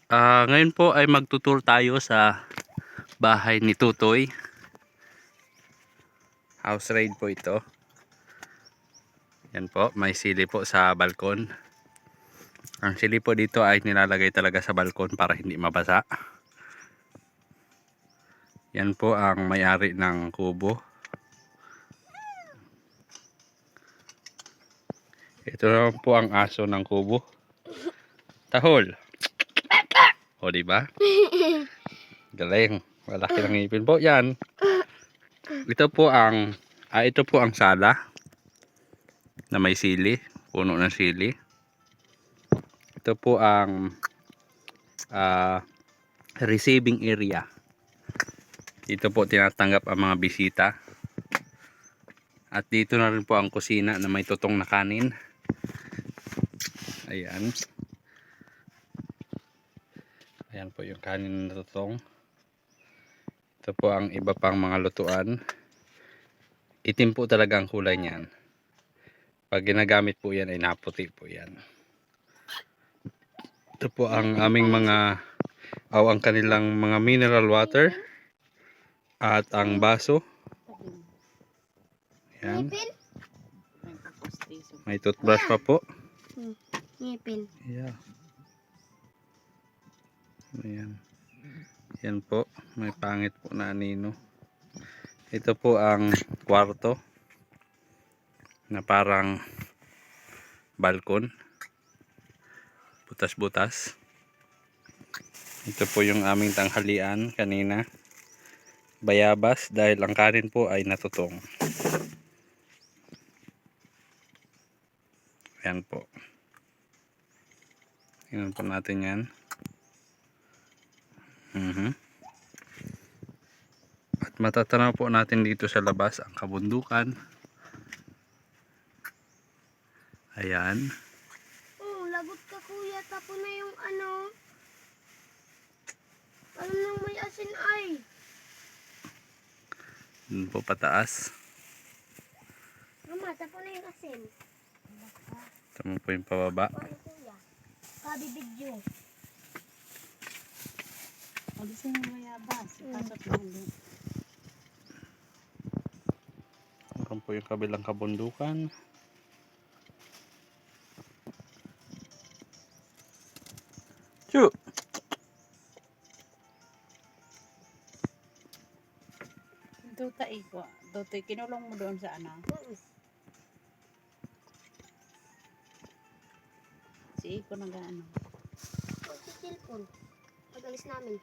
Ngayon po ay magtutur tayo sa bahay ni Tutoy. House raid po ito. Yan po, may sili po sa balkon. Ang sili po dito ay nilalagay talaga sa balkon para hindi mabasa. Yan po ang may-ari ng kubo. Ito naman po ang aso ng kubo. Tahol. O diba? Galing. Malaki ng ngipin po yan. Ito po ang sala na may sili, puno ng sili. Ito po ang receiving area. Dito po tinatanggap ang mga bisita. At dito na rin po ang kusina na may tutong na kanin. Ayan. Ayan po yung kanin na tutong. Ito po ang iba pang mga lutuan. Itim po talaga ang kulay niyan. Pag ginagamit po yan ay naputi po yan. Ito po ang aming ang kanilang mga mineral water. At ang baso. Ayan. May toothbrush pa po. Ngipin. Yeah. Ayan. Yan po. May pangit po na anino. Ito po ang kwarto. Na parang balkon. Butas-butas. Ito po yung aming tanghalian kanina. Bayabas dahil ang kanin po ay natutong. Ayan po. Tingnan po natin yan. At matatanaw po natin dito sa labas ang kabundukan. Ayan. Oh, lagot ka kuya. Tapo na yung ano. Alam nang may asin ay. Doon po pataas. Mama, tapo na yung asin. Tama po yung pababa. Ano kuya? Kabibidyo. Alisin yung mayabas. Ipasok mo ulit. Meron po yung kabilang kabundukan. Chu! Tuta iko. Tutoy, kinulong mo doon sa ano? Si Iko nag-ano. Oh, si cellphone. Pag-alis namin.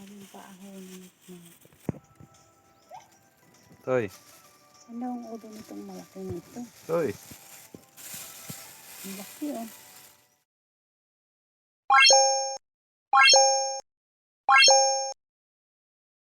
Anong paahon nito? Toy. Ano ang ulo nitong malaki nito? Toy. Ang laki oh.